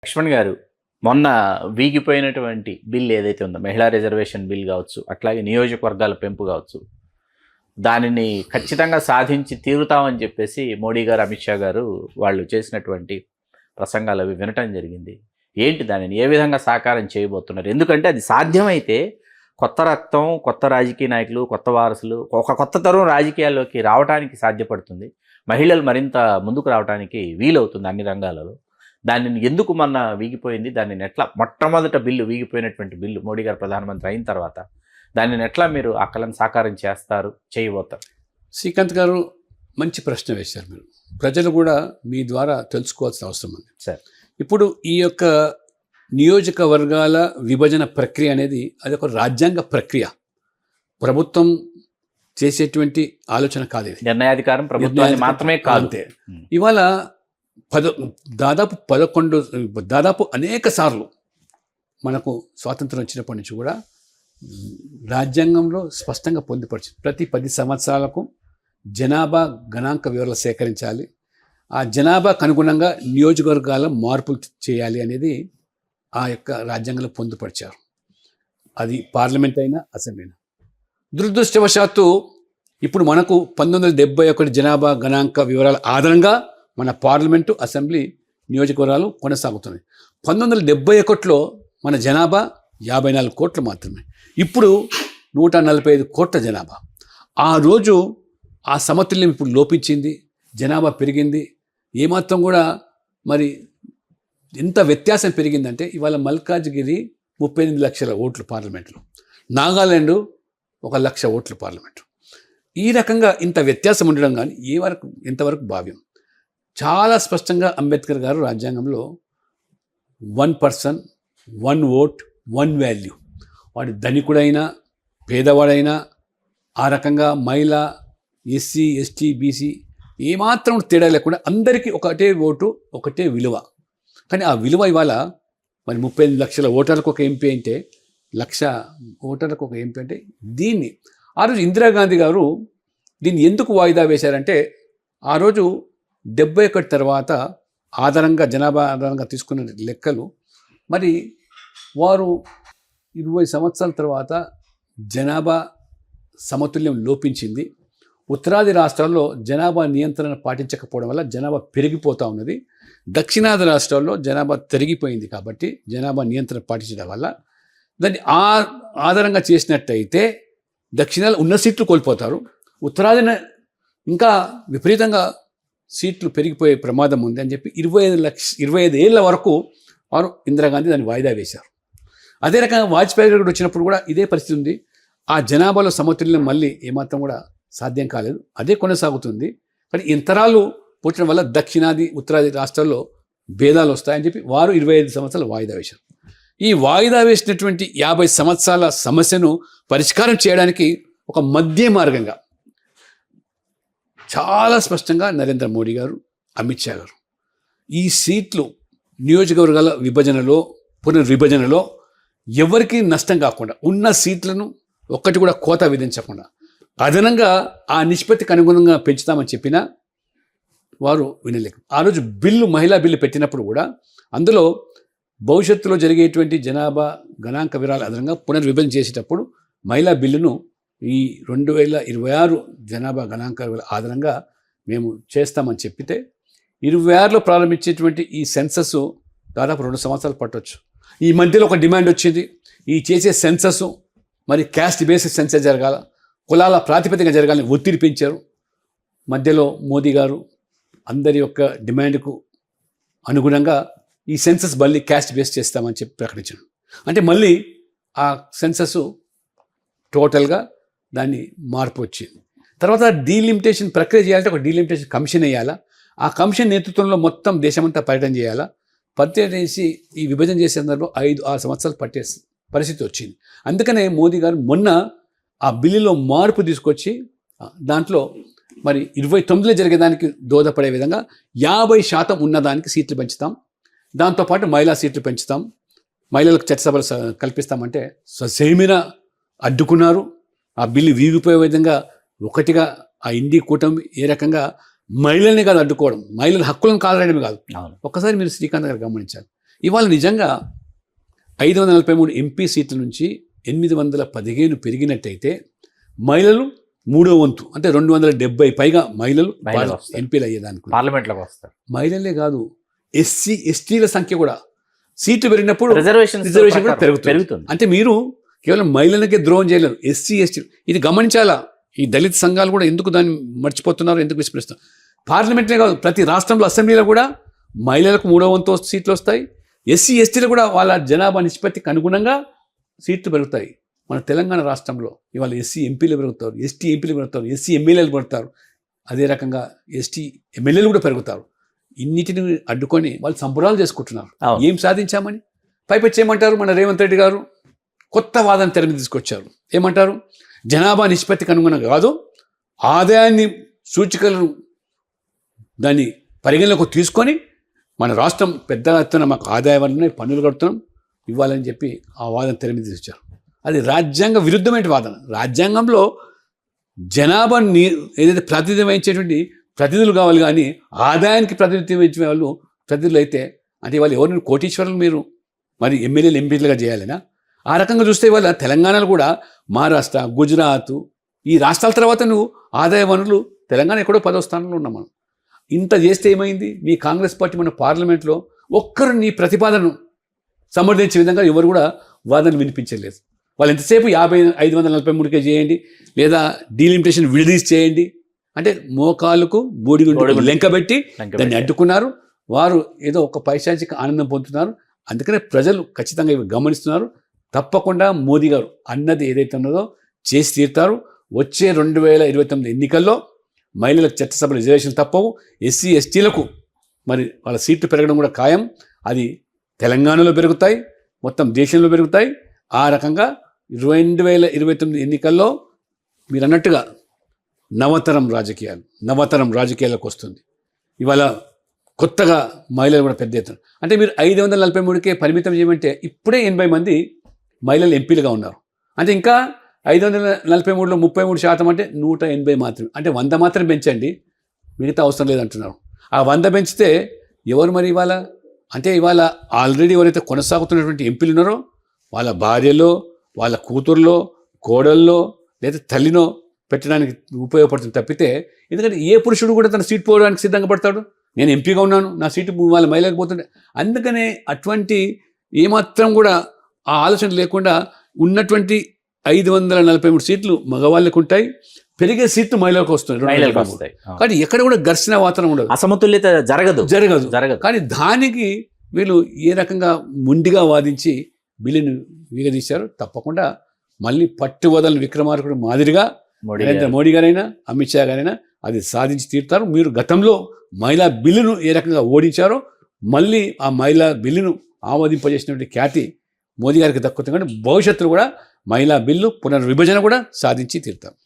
లక్ష్మణ్ గారు, మొన్న వీగిపోయినటువంటి బిల్ ఏదైతే ఉందో మహిళా రిజర్వేషన్ బిల్ కావచ్చు, అట్లాగే నియోజకవర్గాల పెంపు కావచ్చు, దానిని ఖచ్చితంగా సాధించి తీరుతామని చెప్పేసి మోడీ గారు, అమిత్ షా గారు వాళ్ళు చేసినటువంటి ప్రసంగాలు అవి వినటం జరిగింది. ఏంటి దానిని ఏ విధంగా సాకారం చేయబోతున్నారు? ఎందుకంటే అది సాధ్యమైతే కొత్త రక్తం, కొత్త రాజకీయ నాయకులు, కొత్త వారసులు, ఒక కొత్త తరం రాజకీయాల్లోకి రావడానికి సాధ్యపడుతుంది. మహిళలు మరింత ముందుకు రావడానికి వీలవుతుంది అన్ని రంగాలలో. దానిని ఎందుకు మొన్న వీగిపోయింది, దానిని ఎట్లా మొట్టమొదట బిల్లు వీగిపోయినటువంటి బిల్లు మోడీ గారు ప్రధానమంత్రి అయిన తర్వాత దానిని ఎట్లా మీరు ఆ కళను సాకారం చేయబోతారు? శ్రీకాంత్ గారు మంచి ప్రశ్న వేశారు. మీరు ప్రజలు కూడా మీ ద్వారా తెలుసుకోవాల్సిన అవసరం ఉంది సార్. ఇప్పుడు ఈ యొక్క నియోజకవర్గాల విభజన ప్రక్రియ అనేది అది ఒక రాజ్యాంగ ప్రక్రియ, ప్రభుత్వం చేసేటువంటి ఆలోచన కాదు. ఇది నిర్ణయాధికారం ప్రభుత్వాన్ని మాత్రమే కాదు. అంతే. ఇవాళ దాదాపు అనేక సార్లు మనకు స్వాతంత్రం వచ్చినప్పటి నుంచి కూడా రాజ్యాంగంలో స్పష్టంగా పొందుపరిచింది. ప్రతి 10 సంవత్సరాలకు జనాభా గణాంక వివరాలు సేకరించాలి, ఆ జనాభాకు అనుగుణంగా నియోజకవర్గాల మార్పులు చేయాలి అనేది ఆ యొక్క రాజ్యాంగంలో పొందుపరిచారు. అది పార్లమెంట్ అయినా అసెంబ్లీ అయినా. దురదృష్టవశాత్తు ఇప్పుడు మనకు 1971 జనాభా గణాంక వివరాల ఆధారంగా మన పార్లమెంటు, అసెంబ్లీ, నియోజకవర్గాలు కొనసాగుతున్నాయి. 1971లో మన జనాభా 54 కోట్లు మాత్రమే, ఇప్పుడు 145 కోట్ల జనాభా. ఆ రోజు ఆ సమతుల్యం ఇప్పుడు లోపించింది, జనాభా పెరిగింది. ఏమాత్రం కూడా మరి ఎంత వ్యత్యాసం పెరిగిందంటే ఇవాళ మల్కాజ్గిరి 38 లక్షల ఓట్లు పార్లమెంట్లో, నాగాలాండ్ 1 లక్ష ఓట్లు పార్లమెంటు. ఈ రకంగా ఇంత వ్యత్యాసం ఉండడం కానీ ఎంతవరకు భావ్యం? చాలా స్పష్టంగా అంబేద్కర్ గారు రాజ్యాంగంలో 1 పర్సన్ 1 ఓట్ 1 వాల్యూ, వాడు ధనికుడైనా పేదవాడైనా ఆ రకంగా మహిళ, ఎస్సీ, ఎస్టీ, బీసీ ఏమాత్రం తేడా లేకుండా అందరికీ ఒకటే ఓటు, ఒకటే విలువ. కానీ ఆ విలువ ఇవాళ మరి 38 లక్షల ఓటర్లకు ఒక ఎంపీ అంటే, 1 లక్ష ఓటర్లకు ఒక ఎంపీ అంటే, దీన్ని ఆ రోజు ఇందిరాగాంధీ గారు దీన్ని ఎందుకు వాయిదా వేశారంటే, ఆ రోజు 71 తర్వాత ఆధారంగా జనాభా ఆధారంగా తీసుకున్న లెక్కలు మరి వారు 20 సంవత్సరాల తర్వాత జనాభా సమతుల్యం లోపించింది. ఉత్తరాది రాష్ట్రాల్లో జనాభా నియంత్రణ పాటించకపోవడం వల్ల జనాభా పెరిగిపోతూ ఉన్నది. దక్షిణాది రాష్ట్రాల్లో జనాభా తరిగిపోయింది. కాబట్టి జనాభా నియంత్రణ పాటించడం వల్ల దాన్ని ఆధారంగా చేసినట్టయితే దక్షిణాలు ఉన్న సీట్లు కోల్పోతారు, ఉత్తరాదిన ఇంకా విపరీతంగా సీట్లు పెరిగిపోయే ప్రమాదం ఉంది అని చెప్పి 25 ఏళ్ల వరకు వారు ఇందిరాగాంధీ దాన్ని వాయిదా వేశారు. అదే రకంగా వాజ్పేయి గారు వచ్చినప్పుడు కూడా ఇదే పరిస్థితి ఉంది. ఆ జనాభాలో సమతుల్యం మళ్ళీ ఏమాత్రం కూడా సాధ్యం కాలేదు, అదే కొనసాగుతుంది. కానీ ఇంతరాలు పుట్టడం వల్ల దక్షిణాది ఉత్తరాది రాష్ట్రాల్లో భేదాలు వస్తాయని చెప్పి వారు 25 సంవత్సరాలు వాయిదా వేశారు. ఈ వాయిదా వేసినటువంటి 50 సంవత్సరాల సమస్యను పరిష్కారం చేయడానికి ఒక మధ్య మార్గంగా చాలా స్పష్టంగా నరేంద్ర మోడీ గారు, అమిత్ షా గారు ఈ సీట్లు నియోజకవర్గాల విభజనలో, పునర్విభజనలో ఎవరికి నష్టం కాకుండా ఉన్న సీట్లను ఒక్కటి కూడా కోత విధించకుండా అదనంగా ఆ నిష్పత్తికి అనుగుణంగా పెంచుతామని చెప్పినా వారు వినలేక ఆ రోజు మహిళా బిల్లు పెట్టినప్పుడు కూడా అందులో భవిష్యత్తులో జరిగేటువంటి జనాభా గణాంక వివరాల ఆధారంగా పునర్విభజన చేసేటప్పుడు మహిళా బిల్లును ఈ 2026 జనాభా గణాంక వివరాల ఆధారంగా మేము చేస్తామని చెప్పితే 26లో ప్రారంభించేటువంటి ఈ సెన్సస్ దాదాపు 2 సంవత్సరాలు పట్టవచ్చు. ఈ మధ్యలో ఒక డిమాండ్ వచ్చింది, ఈ చేసే సెన్సస్ మరి క్యాస్ట్ బేసిస్ సెన్సస్ జరగాల, కులాల ప్రాతిపదిక జరగాలని ఒత్తిడి పెంచారు. మధ్యలో మోదీ గారు అందరి యొక్క డిమాండ్కు అనుగుణంగా ఈ సెన్సస్ మళ్ళీ క్యాస్ట్ బేస్ చేస్తామని చెప్పి ప్రకటించారు. అంటే మళ్ళీ ఆ సెన్సస్ టోటల్గా దాన్ని మార్పు వచ్చింది. తర్వాత డీలిమిటేషన్ ప్రక్రియ చేయాలంటే ఒక డీలిమిటేషన్ కమిషన్ వేయాలా, ఆ కమిషన్ నేతృత్వంలో మొత్తం దేశమంతా పర్యటన చేయాలా. పర్యటన చేసి ఈ విభజన చేసే సందర్భంలో 5-6 సంవత్సరాలు పట్టే పరిస్థితి వచ్చింది. అందుకనే మోదీ గారు మొన్న ఆ బిల్లులో మార్పు తీసుకొచ్చి దాంట్లో మరి 29లో జరిగేదానికి దోహదపడే విధంగా 50% ఉన్నదానికి సీట్లు పెంచుతాం, దాంతోపాటు మహిళా సీట్లు పెంచుతాం, మహిళలకు చట్టసభలు కల్పిస్తామంటే ససేమిరా అడ్డుకున్నారు. ఆ బిల్లు వీగిపోయే విధంగా ఒకటిగా ఆ ఇండి కూటమి ఏ రకంగా మహిళల్ని కాదు అడ్డుకోవడం, మహిళల హక్కులను కాదనడమే కాదు. ఒక్కసారి మీరు శ్రీకాంత్ గారు గమనించాలి, ఇవాళ నిజంగా 543 ఎంపీ సీట్ల నుంచి 815 పెరిగినట్టయితే మహిళలు 3వ వంతు అంటే 270 పైగా మహిళలు మహిళలు వస్తారు. ఎంపీలు అయ్యేదానికి. పార్లమెంట్లోకి వస్తారు. మహిళలే కాదు, ఎస్సీ ఎస్టీల సంఖ్య కూడా సీట్లు పెరిగినప్పుడు రిజర్వేషన్ కూడా పెరుగుతుంది. అంటే మీరు కేవలం మహిళలకే ద్రోహం చేయలేరు, ఎస్సీ ఎస్టీ ఇది గమనించాలా. ఈ దళిత సంఘాలు కూడా ఎందుకు దాన్ని మర్చిపోతున్నారు, ఎందుకు విస్మరిస్తున్నారు? పార్లమెంటే కాదు, ప్రతి రాష్ట్రంలో అసెంబ్లీలో కూడా మహిళలకు 3వ వంతు సీట్లు వస్తాయి. ఎస్సీ ఎస్టీలు కూడా వాళ్ళ జనాభా నిష్పత్తికి అనుగుణంగా సీట్లు పెరుగుతాయి. మన తెలంగాణ రాష్ట్రంలో ఇవాళ ఎస్సీ ఎంపీలు పెరుగుతారు, ఎస్టీ ఎంపీలు పెరుగుతారు, ఎస్సీ ఎమ్మెల్యేలు పెడతారు, అదే రకంగా ఎస్టీ ఎమ్మెల్యేలు కూడా పెరుగుతారు. ఇన్నిటిని అడ్డుకొని వాళ్ళు సంబరాలు చేసుకుంటున్నారు. ఏం సాధించామని పైపెచ్చి ఏమంటారు? మన రేవంత్ రెడ్డి గారు కొత్త వాదన తెర మీద తీసుకొచ్చారు. ఏమంటారు? జనాభా నిష్పత్తికి అనుగుణంగా కాదు, ఆదాయాన్ని సూచికలను దాన్ని పరిగణలోకి తీసుకొని మన రాష్ట్రం పెద్ద ఎత్తున మాకు ఆదాయ వలన పన్నులు కడుతున్నాం ఇవ్వాలని చెప్పి ఆ వాదన తెర మీద తీసుకొచ్చారు. అది రాజ్యాంగ విరుద్ధమైన వాదన. రాజ్యాంగంలో జనాభాని ఏదైతే ప్రాతినిధ్యం వహించేటువంటి ప్రతినిధులు కావాలి, కానీ ఆదాయానికి ప్రాతినిధ్యం వహించే వాళ్ళు ప్రతినిధులు అయితే అంటే వాళ్ళు ఎవరిని కోటీశ్వరులు మీరు మరి ఎమ్మెల్యేలు ఎంపీలుగా చేయాలనా? ఆ రకంగా చూస్తే వాళ్ళ తెలంగాణలో కూడా మహారాష్ట్ర, గుజరాత్ ఈ రాష్ట్రాల తర్వాత నువ్వు ఆదాయ వనరులు తెలంగాణ ఎక్కడో 10వ స్థానంలో ఉన్నాం మనం. ఇంత చేస్తే ఏమైంది? మీ కాంగ్రెస్ పార్టీ మన పార్లమెంట్లో ఒక్కరు నీ ప్రతిపాదనను సమర్థించే విధంగా ఎవరు కూడా వాదనలు వినిపించలేదు. వాళ్ళు ఎంతసేపు 543కే చేయండి లేదా డీలిమిటేషన్ విడదీసి చేయండి అంటే మోకాళ్ళకు బోడిగుండు లెంకబెట్టి దాన్ని అడ్డుకున్నారు. వారు ఏదో ఒక పైశాచిక ఆనందం పొందుతున్నారు. అందుకనే ప్రజలు ఖచ్చితంగా ఇవి గమనిస్తున్నారు. తప్పకుండా మోదీ గారు అన్నది ఏదైతే ఉన్నదో చేసి తీరుతారు. వచ్చే 2029 ఎన్నికల్లో మహిళలకు చట్టసభ రిజర్వేషన్ తప్పవు. ఎస్సీ ఎస్టీలకు మరి వాళ్ళ సీట్లు పెరగడం కూడా ఖాయం. అది తెలంగాణలో పెరుగుతాయి, మొత్తం దేశంలో పెరుగుతాయి. ఆ రకంగా 2029 ఎన్నికల్లో మీరు అన్నట్టుగా నవతరం రాజకీయాలకు వస్తుంది. ఇవాళ కొత్తగా మహిళలు కూడా పెద్ద ఎత్తున అంటే మీరు 543కే పరిమితం చేయమంటే ఇప్పుడే 80 మంది మహిళలు ఎంపీలుగా ఉన్నారు. అంటే ఇంకా 543లో 33% అంటే 180 మాత్రమే. అంటే 100 మాత్రం పెంచండి, మిగతా అవసరం లేదంటున్నారు. ఆ 100 పెంచితే ఎవరు మరి ఇవాళ అంటే ఇవాళ ఆల్రెడీ ఎవరైతే కొనసాగుతున్నటువంటి ఎంపీలు ఉన్నారో వాళ్ళ భార్యలో, వాళ్ళ కూతుర్లో, కోడల్లో లేదా తల్లినో పెట్టడానికి ఉపయోగపడుతుంది తప్పితే, ఎందుకంటే ఏ పురుషుడు కూడా తన సీట్ పోవడానికి సిద్ధంగా పడతాడు. నేను ఎంపీగా ఉన్నాను, నా సీటు వాళ్ళ మహిళలకు పోతుండే. అందుకనే అటువంటి ఏమాత్రం కూడా ఆ ఆలోచన లేకుండా ఉన్నటువంటి 543 సీట్లు మగవాళ్ళకు ఉంటాయి, పెరిగే సీట్లు మహిళలకు వస్తాయి. కానీ ఎక్కడ కూడా ఘర్షణ వాతావరణం ఉండదు, అసమతుల్యత జరగదు. కానీ దానికి వీళ్ళు ఏ రకంగా ముండిగా వాదించి బిల్లును విగదీశారు. తప్పకుండా మళ్ళీ పట్టువదలని విక్రమార్కుడు మాదిరిగా నరేంద్ర మోడీ గారైనా అమిత్ షా గారైనా అది సాధించి తీరుతారు. మీరు గతంలో మహిళా బిల్లును ఏ రకంగా ఓడించారో మళ్ళీ ఆ మహిళా బిల్లును ఆమోదింపజేసినటువంటి ఖ్యాతి మోదీ గారికి దక్కుతుంది. కానీ భవిష్యత్తులో కూడా మహిళా బిల్లు పునర్విభజన కూడా సాధించి తీరుతారు.